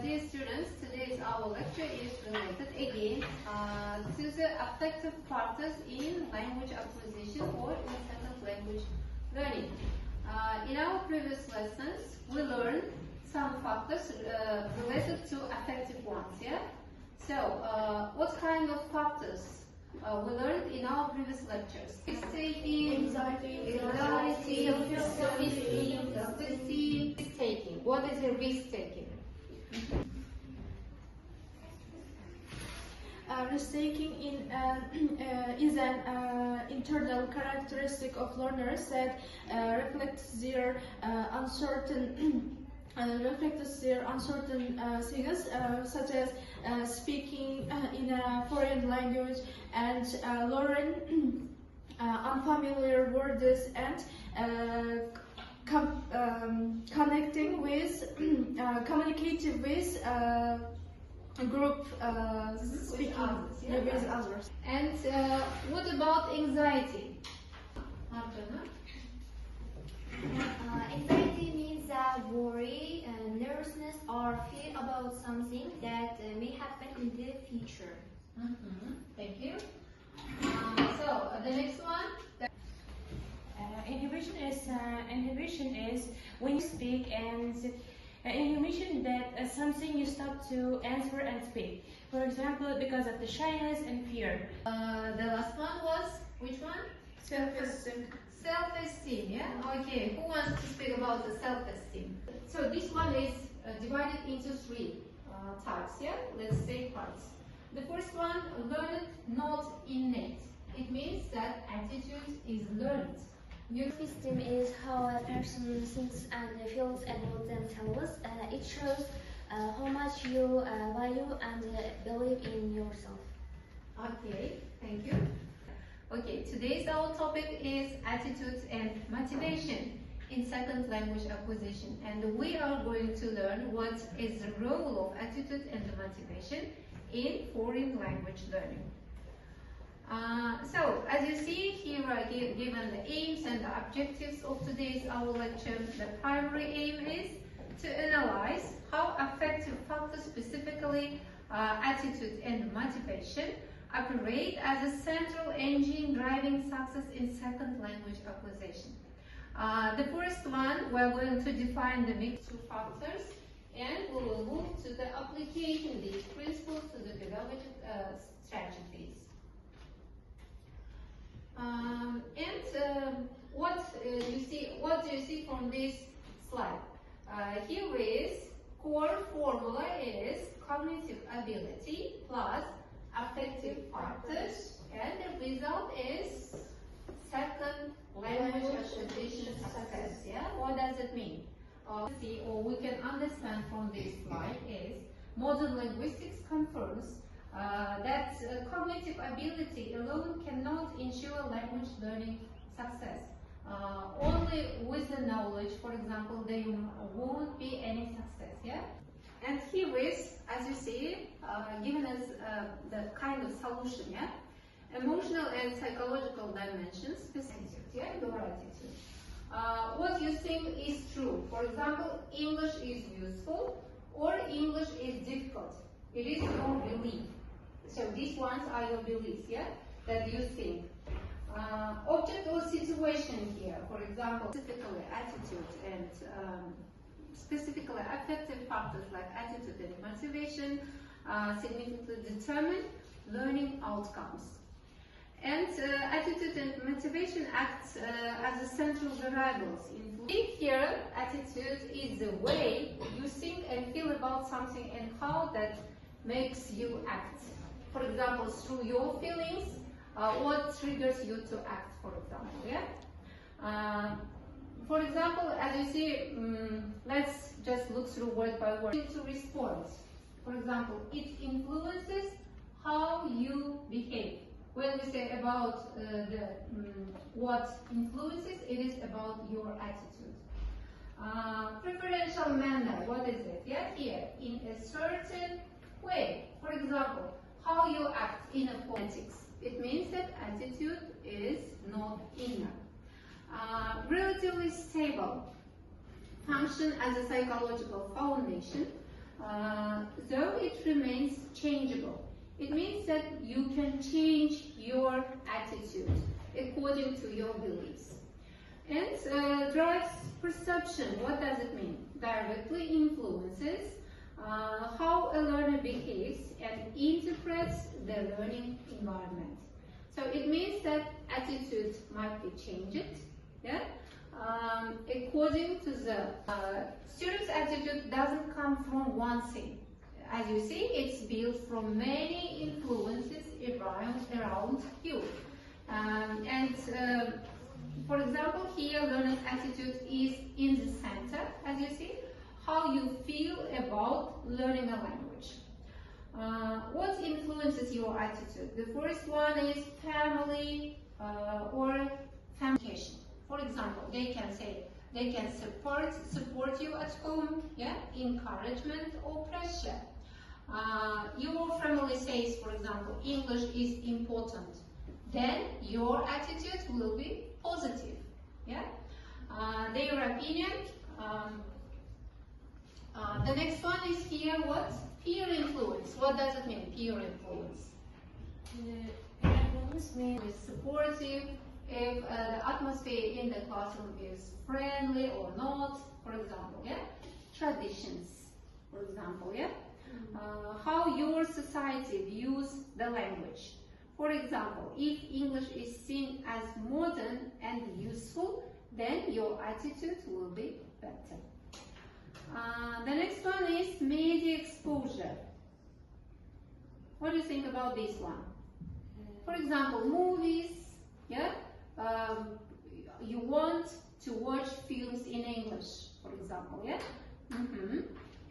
Dear students, today's our lecture is related again to the affective factors in language acquisition or in second language learning. In our previous lessons, we learned some factors related to affective ones. Yeah. So, what kind of factors we learned in our previous lectures? Risk-taking, anxiety, self-esteem, risk-taking. What is a risk-taking? Risk-taking is an internal characteristic of learners that reflects their uncertain things such as speaking in a foreign language and learning unfamiliar words and communicating with group speaking with others. And what about anxiety? Anxiety means worry, nervousness, or fear about something that may happen in the future. Thank you. So the next one. Inhibition is when you speak, and inhibition that something you stop to answer and speak. For example, because of the shyness and fear. The last one was which one? Self-esteem. Self-esteem, yeah? Okay, who wants to speak about the self-esteem? So this one is divided into three types, yeah? Let's say parts. The first one, learned, not innate. It means that attitude is learned. Self-esteem is how a person thinks and feels about themselves. It shows how much you value and believe in yourself. Okay, thank you. Okay, today's our topic is attitude and motivation in second language acquisition, and we are going to learn what is the role of attitude and motivation in foreign language learning. So, as you see, here are given the aims and the objectives of today's our lecture. The primary aim is to analyze how affective factors, specifically attitude and motivation, operate as a central engine driving success in second language acquisition. The first one, we're going to define the mixed two factors, and we will move to the application these principles to the pedagogic strategies. What do you see from this slide? Here is core formula is cognitive ability plus affective factors, and the result is second language acquisition success. Yeah, what does it mean? We can understand from this slide is modern linguistics confirms that cognitive ability alone cannot ensure language learning success. Only with the knowledge, for example, there won't be any success. Yeah. And here is, as you see, given us the kind of solution, yeah? Emotional and psychological dimensions, yeah, your attitude. What you think is true. For example, English is useful or English is difficult. It is your belief. So these ones are your beliefs, yeah, that you think. Object or situation here, for example, specifically attitude and specifically affective factors like attitude and motivation significantly determine learning outcomes. And attitude and motivation act as a central variables. Here, attitude is the way you think and feel about something and how that makes you act. For example, through your feelings, what triggers you to act, for example, yeah? For example, as you see, let's just look through word by word. To respond. For example, it influences how you behave. When we say about what influences, it is about your attitude. Preferential manner, what is it? Yeah, here, in a certain way. For example, how you act in a politics. It means that attitude is not inner. Relatively stable. Function as a psychological foundation. though it remains changeable. It means that you can change your attitude according to your beliefs. And drives perception. What does it mean? Directly influences how a learner behaves and interprets the learning environment. So it means that attitude might be changed, yeah? According to the student's attitude doesn't come from one thing. As you see, it's built from many influences around you. For example, here learner's attitude is in the center, as you see, how you feel about learning a language. What influences your attitude? The first one is family or communication. For example, they can support you at home, yeah, encouragement or pressure. Your family says, for example, English is important. Then your attitude will be positive, yeah. Their opinion. The next one is here. What? Peer influence. What does it mean? Peer influence. Peer influence means It's supportive. If the atmosphere in the classroom is friendly or not, for example, yeah. Traditions, for example, yeah. How your society views the language. For example, if English is seen as modern and useful, then your attitude will be better. The next one is media exposure. What do you think about this one? For example, movies, yeah? You want to watch films in English, for example, yeah?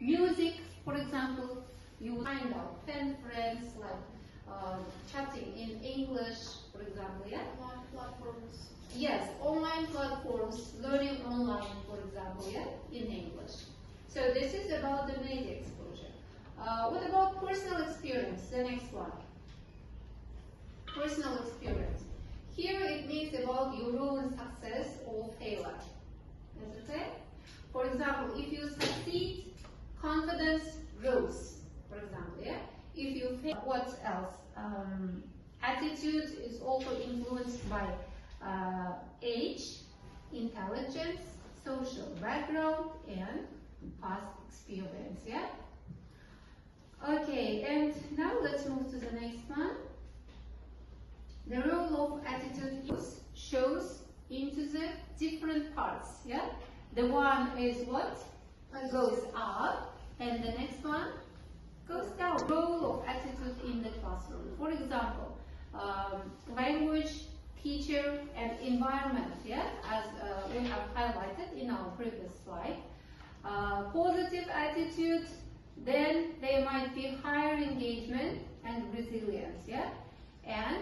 Music, for example, you find out 10 friends like chatting in English, for example, yeah? Online platforms. Yes, online platforms, learning online, for example, yeah, in English. So this is about the media exposure. What about personal experience? The next one. Personal experience. Here it means about your own success or failure. Is it okay? For example, if you succeed, confidence grows, for example, yeah? If you fail, what else? Attitude is also influenced by age, intelligence, social background, and past experience, yeah? Okay, and now let's move to the next one. The role of attitude shows into the different parts, yeah? The one is what? Goes up, and the next one goes down. Role of attitude in the classroom. For example, language, teacher, and environment, yeah? As we have highlighted in our previous slide. Positive attitude, then there might be higher engagement and resilience, yeah? And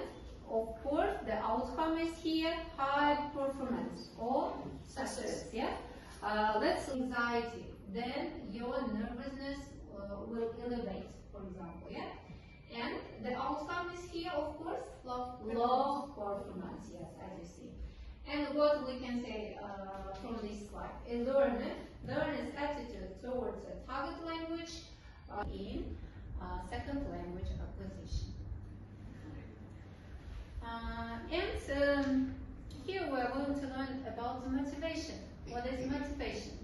of course, the outcome is here, high performance or success, yeah? Let's anxiety, then your nervousness will elevate, for example, yeah? And the outcome is here, of course, low performance, yes, as you see. And what we can say from this slide, a learner's attitude towards a target language in second language acquisition. Here we are going to learn about the motivation. What is motivation?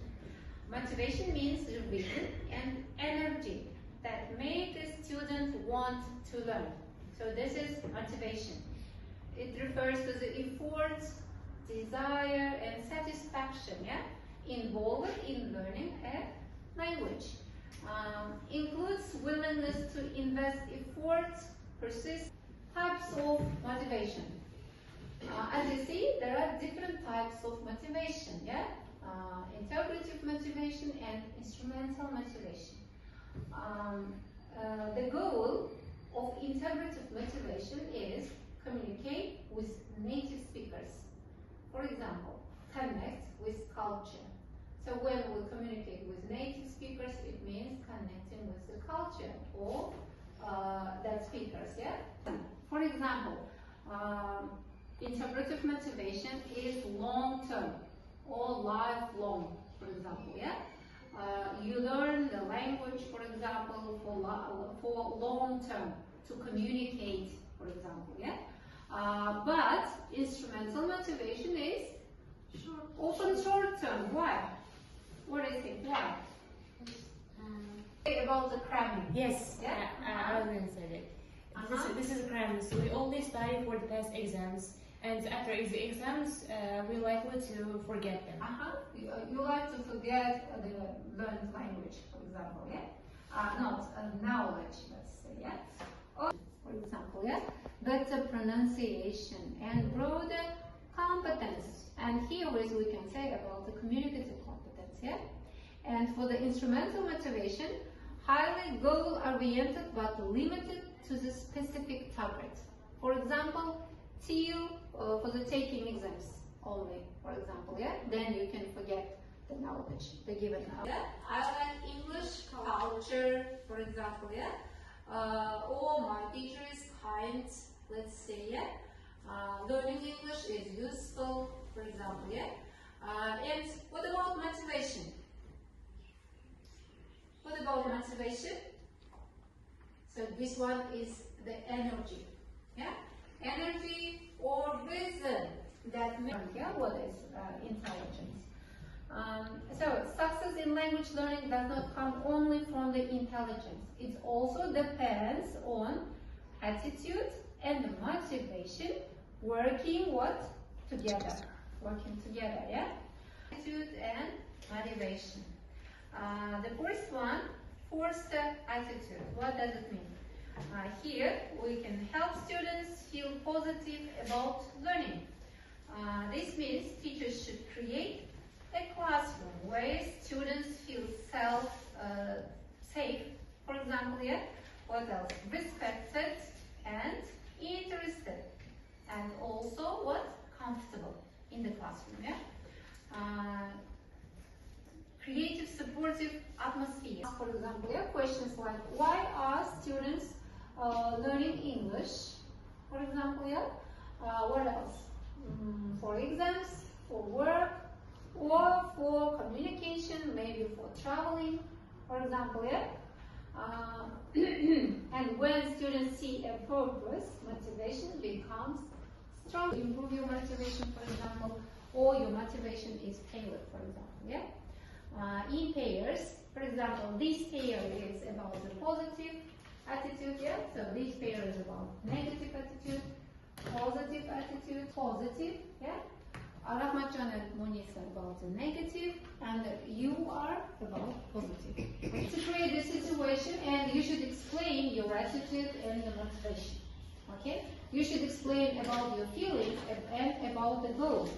Motivation means the reason and energy that make the student want to learn. So this is motivation. It refers to the effort, desire, and satisfaction, yeah, involved in learning a language. Includes willingness to invest effort, persist. Types of motivation. As you see, there are different types of motivation, yeah? Interpretive motivation and instrumental motivation. The goal of interpretive motivation is communicate with native speakers. For example, connect with culture. So when we communicate with native speakers, it means connecting with the culture or that speakers, yeah? For example, interpretive motivation is long-term or lifelong, for example, yeah? You learn the language, for example, for long term to communicate, for example, yeah. But instrumental motivation is often short term. Why? What do you think? Why? About the cramming. Yes, Yeah? I was answer it. This is cramming. So we only study for the past exams, and after the exams, we're likely to forget them. You like to forget the learned language, for example, yeah? Not knowledge, let's say, yeah? Or, for example, yeah? Better pronunciation and broader competence. And here is we can say about the communicative competence, yeah? And for the instrumental motivation, highly goal-oriented but limited to the specific target. For example, till for the taking exams only, for example, yeah? Then you can forget the knowledge, the given knowledge. Yeah? I like English culture, for example, yeah? Or my teacher is kind, let's say, yeah? Learning English is useful, for example, yeah? And what about motivation? What about motivation? So this one is the energy, yeah? Energy or vision that makes, yeah, what is intelligence. So success in language learning does not come only from the intelligence. It also depends on attitude and motivation working what? Together. Working together, yeah? Attitude and motivation. The first one, forced attitude. What does it mean? Here we can help students feel positive about learning. This means teachers should create a classroom where students feel safe, for example, yeah? What else? Respected and interested. And also what? Comfortable in the classroom, yeah? Creative, supportive atmosphere. For example, yeah, questions like, why are students learning English? For example, yeah. What else? For exams, for work, or for communication, maybe for traveling, for example, yeah. And when students see a purpose, motivation becomes strong. Improve your motivation, for example, or your motivation is tailored, for example, yeah. In pairs, for example, this pair is about the positive attitude, yeah? So this pair is about negative attitude, positive, yeah? Rahmatjan and Monisa about the negative, and you are about positive. To create this situation, and you should explain your attitude and the motivation, okay? You should explain about your feelings and about the goal.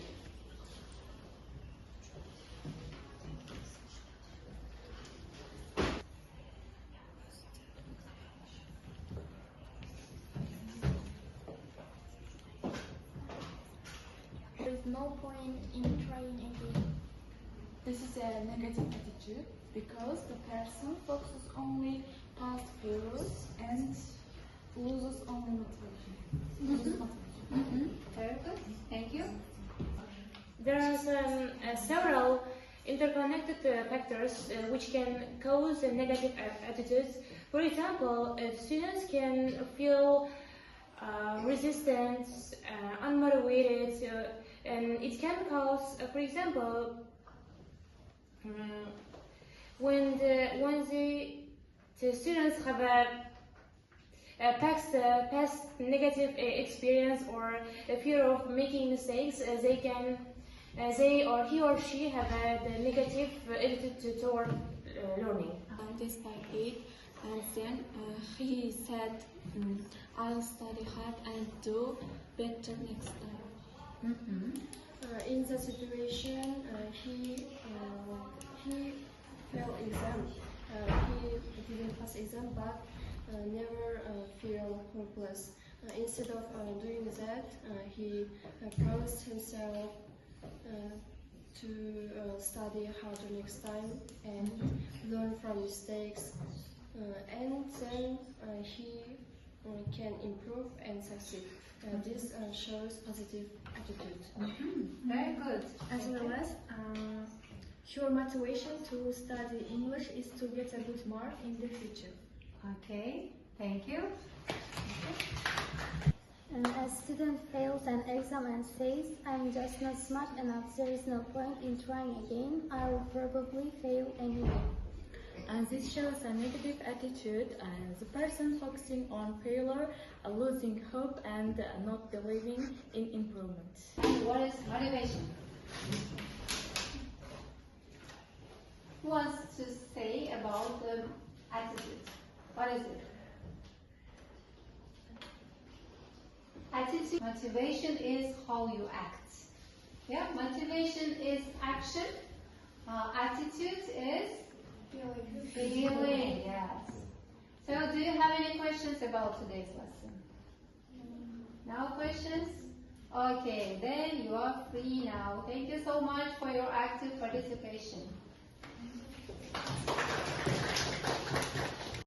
There is no point in trying again. This is a negative attitude because the person focuses only past failures and loses only motivation. Very good. Thank you. There are several interconnected factors which can cause negative attitudes. For example, students can feel resistant, unmotivated, and it can cause, for example, when the students have a past negative experience or a fear of making mistakes, he or she have a negative attitude toward learning. Despite it, and then he said, I'll study hard and do better next time. In the situation, he failed exam. He didn't pass exam, but never feel hopeless. Instead of doing that, he promised himself to study harder next time and learn from mistakes. And then he can improve and succeed. This shows positive attitude. Very good. As well as your motivation to study English is to get a good mark in the future. Okay, thank you. A student fails an exam and says, I'm just not smart enough, there is no point in trying again, I will probably fail anyway. And this shows a negative attitude, and the person focusing on failure, losing hope, and not believing in improvement. And what is motivation? Who wants to say about the attitude? What is it? Attitude. Motivation is how you act. Yeah, motivation is action. Attitude is feeling. Yes. So, do you have any questions about today's lesson? No questions? Okay, then you are free now. Thank you so much for your active participation.